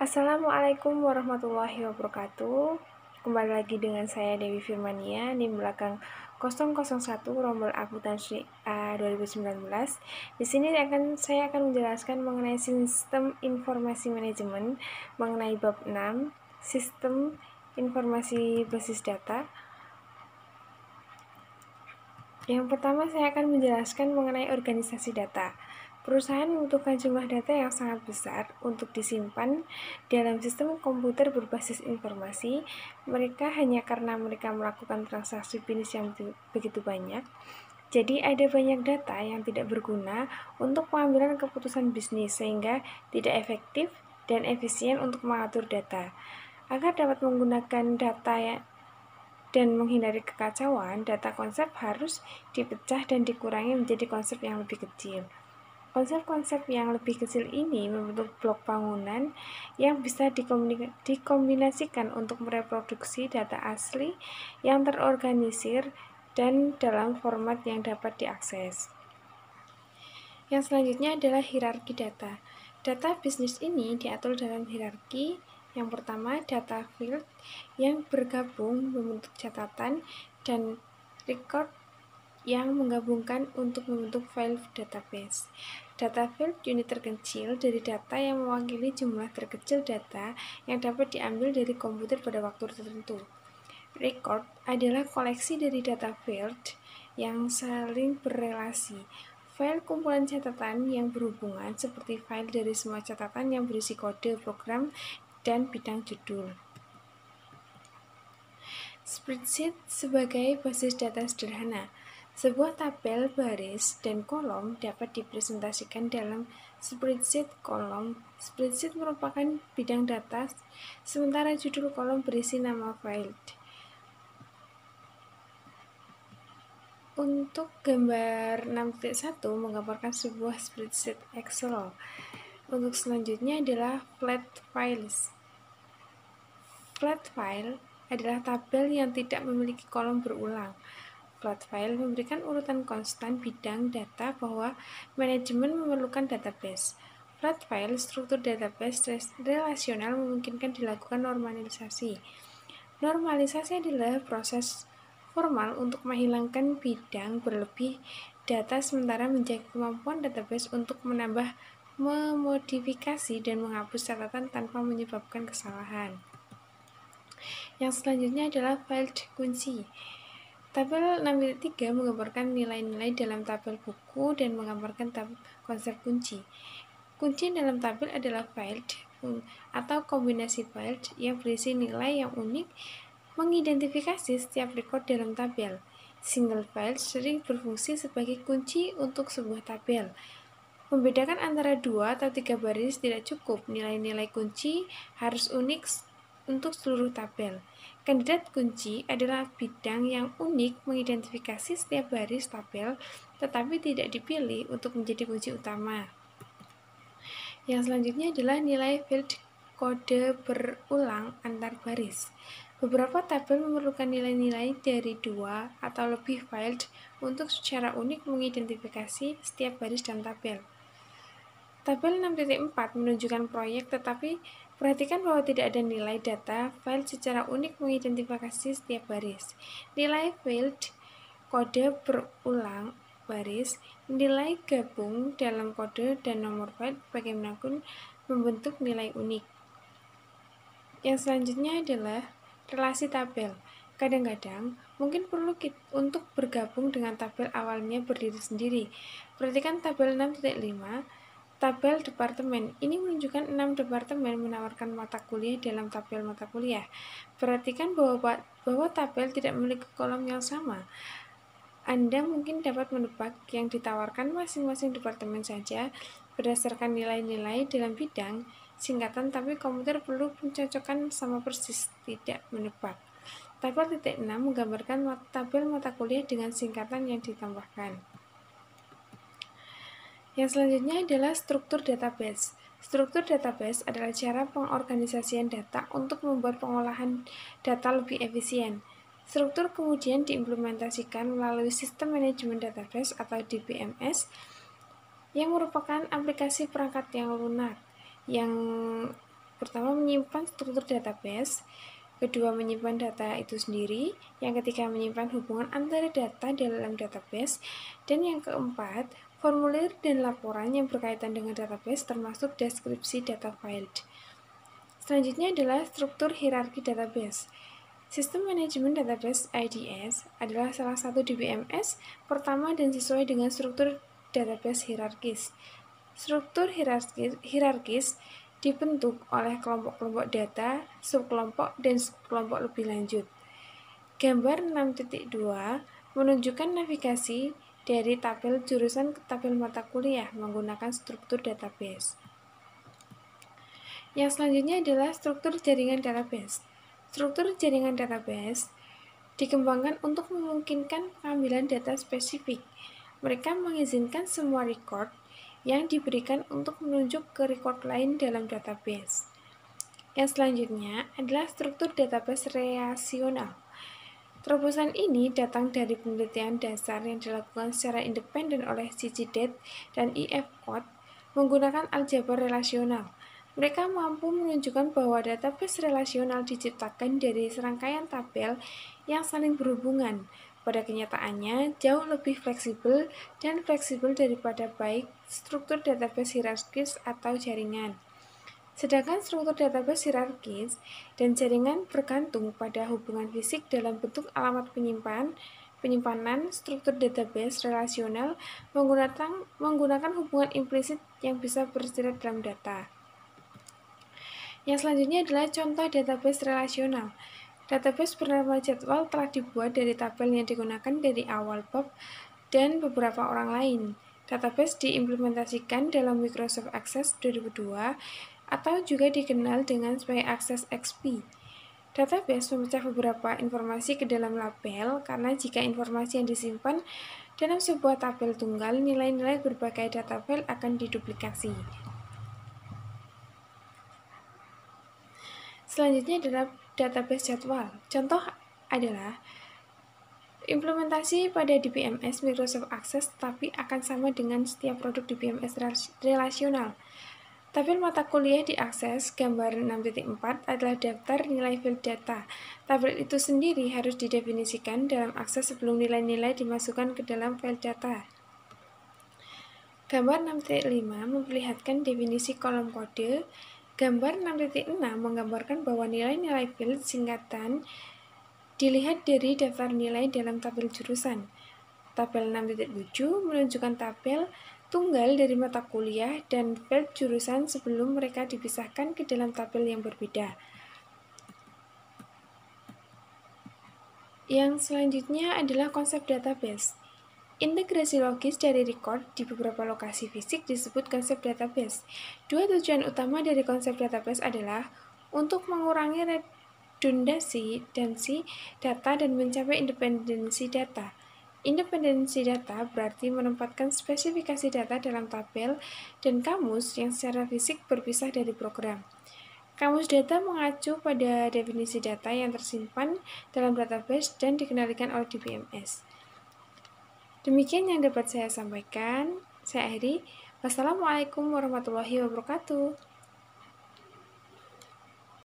Assalamualaikum warahmatullahi wabarakatuh. Kembali lagi dengan saya Dewi Firmania, NIM belakang 001 rombel akuntansi A 2019. Di sini saya akan menjelaskan mengenai sistem informasi manajemen, mengenai bab 6, sistem informasi basis data. Yang pertama saya akan menjelaskan mengenai organisasi data. Perusahaan membutuhkan jumlah data yang sangat besar untuk disimpan dalam sistem komputer berbasis informasi. Mereka hanya karena mereka melakukan transaksi bisnis yang begitu banyak. Jadi ada banyak data yang tidak berguna untuk pengambilan keputusan bisnis sehingga tidak efektif dan efisien untuk mengatur data. Agar dapat menggunakan data dan menghindari kekacauan, data konsep harus dipecah dan dikurangi menjadi konsep yang lebih kecil. Konsep-konsep yang lebih kecil ini membentuk blok bangunan yang bisa dikombinasikan untuk mereproduksi data asli yang terorganisir dan dalam format yang dapat diakses. Yang selanjutnya adalah hierarki data. Data bisnis ini diatur dalam hierarki. Yang pertama, data field yang bergabung membentuk catatan dan record yang menggabungkan untuk membentuk file database. Data field unit terkecil dari data yang mewakili jumlah terkecil data yang dapat diambil dari komputer pada waktu tertentu. Record adalah koleksi dari data field yang saling berrelasi. File kumpulan catatan yang berhubungan seperti file dari semua catatan yang berisi kode program dan bidang judul. Spreadsheet sebagai basis data sederhana. Sebuah tabel baris dan kolom dapat dipresentasikan dalam spreadsheet kolom. Spreadsheet merupakan bidang data, sementara judul kolom berisi nama file. Untuk gambar 6.1 menggambarkan sebuah spreadsheet Excel. Untuk selanjutnya adalah flat files. Flat file adalah tabel yang tidak memiliki kolom berulang. Flat file memberikan urutan konstan bidang data bahwa manajemen memerlukan database. Flat file struktur database relasional memungkinkan dilakukan normalisasi. Normalisasi adalah proses formal untuk menghilangkan bidang berlebih data sementara menjaga kemampuan database untuk menambah, memodifikasi, dan menghapus catatan tanpa menyebabkan kesalahan. Yang selanjutnya adalah file kunci. Tabel 6.3 menggambarkan nilai-nilai dalam tabel buku dan menggambarkan konsep kunci. Kunci dalam tabel adalah file atau kombinasi file yang berisi nilai yang unik, mengidentifikasi setiap record dalam tabel. Single file sering berfungsi sebagai kunci untuk sebuah tabel. Membedakan antara 2 atau 3 baris tidak cukup, nilai-nilai kunci harus unik untuk seluruh tabel. Kandidat kunci adalah bidang yang unik mengidentifikasi setiap baris tabel, tetapi tidak dipilih untuk menjadi kunci utama. Yang selanjutnya adalah nilai field kode berulang antar baris. Beberapa tabel memerlukan nilai-nilai dari 2 atau lebih file untuk secara unik mengidentifikasi setiap baris dalam tabel. Tabel 6.4 menunjukkan proyek, tetapi perhatikan bahwa tidak ada nilai data file secara unik mengidentifikasi setiap baris. Nilai field kode berulang baris, nilai gabung dalam kode dan nomor file bagaimanapun membentuk nilai unik. Yang selanjutnya adalah relasi tabel. Kadang-kadang mungkin perlu untuk bergabung dengan tabel awalnya berdiri sendiri. Perhatikan tabel 6.5, tabel departemen. Ini menunjukkan 6 departemen menawarkan mata kuliah dalam tabel mata kuliah. Perhatikan bahwa tabel tidak memiliki kolom yang sama. Anda mungkin dapat menebak yang ditawarkan masing-masing departemen saja berdasarkan nilai-nilai dalam bidang singkatan, tapi komputer perlu mencocokkan sama persis, tidak menebak. Tabel titik 6 menggambarkan tabel mata kuliah dengan singkatan yang ditambahkan. Yang selanjutnya adalah struktur database. Struktur database adalah cara pengorganisasian data untuk membuat pengolahan data lebih efisien. Struktur kemudian diimplementasikan melalui sistem manajemen database atau DBMS yang merupakan aplikasi perangkat yang lunak yang pertama menyimpan struktur database, kedua menyimpan data itu sendiri, yang ketiga menyimpan hubungan antara data dalam database, dan yang keempat formulir dan laporan yang berkaitan dengan database termasuk deskripsi data file. Selanjutnya adalah struktur hierarki database. Sistem Manajemen Database IDS adalah salah satu DBMS pertama dan sesuai dengan struktur database hierarkis. Struktur hierarkis dibentuk oleh kelompok-kelompok data, subkelompok, dan subkelompok lebih lanjut. Gambar 6.2 menunjukkan navigasi dari tabel jurusan ke tabel mata kuliah menggunakan struktur database. Yang selanjutnya adalah struktur jaringan database. Struktur jaringan database dikembangkan untuk memungkinkan pengambilan data spesifik. Mereka mengizinkan semua record yang diberikan untuk menunjuk ke record lain dalam database. Yang selanjutnya adalah struktur database relasional. Terobosan ini datang dari penelitian dasar yang dilakukan secara independen oleh CGDAT dan IF-Code menggunakan aljabar relasional. Mereka mampu menunjukkan bahwa database relasional diciptakan dari serangkaian tabel yang saling berhubungan. Pada kenyataannya, jauh lebih fleksibel daripada baik struktur database hierarkis atau jaringan. Sedangkan struktur database hierarkis dan jaringan bergantung pada hubungan fisik dalam bentuk alamat penyimpanan. Struktur database relasional menggunakan hubungan implisit yang bisa berseret dalam data. Yang selanjutnya adalah contoh database relasional. Database bernama jadwal telah dibuat dari tabel yang digunakan dari awal bab dan beberapa orang lain. Database diimplementasikan dalam Microsoft Access 2002 atau juga dikenal dengan sebagai Access XP. Database memecah beberapa informasi ke dalam label karena jika informasi yang disimpan dalam sebuah tabel tunggal, nilai-nilai berbagai data file akan diduplikasi. Selanjutnya adalah database jadwal. Contoh adalah implementasi pada DBMS Microsoft Access tetapi akan sama dengan setiap produk DBMS relasional. Tabel mata kuliah diakses gambar 6.4 adalah daftar nilai file data. Tabel itu sendiri harus didefinisikan dalam akses sebelum nilai-nilai dimasukkan ke dalam file data. Gambar 6.5 memperlihatkan definisi kolom kode. Gambar 6.6 menggambarkan bahwa nilai-nilai field singkatan dilihat dari daftar nilai dalam tabel jurusan. Tabel 6.7 menunjukkan tabel tunggal dari mata kuliah dan field jurusan sebelum mereka dipisahkan ke dalam tabel yang berbeda. Yang selanjutnya adalah konsep database. Integrasi logis dari record di beberapa lokasi fisik disebut konsep database. Dua tujuan utama dari konsep database adalah untuk mengurangi redundansi data dan mencapai independensi data. Independensi data berarti menempatkan spesifikasi data dalam tabel dan kamus yang secara fisik berpisah dari program. Kamus data mengacu pada definisi data yang tersimpan dalam database dan dikendalikan oleh DBMS. Demikian yang dapat saya sampaikan. Saya akhiri. Wassalamualaikum warahmatullahi wabarakatuh.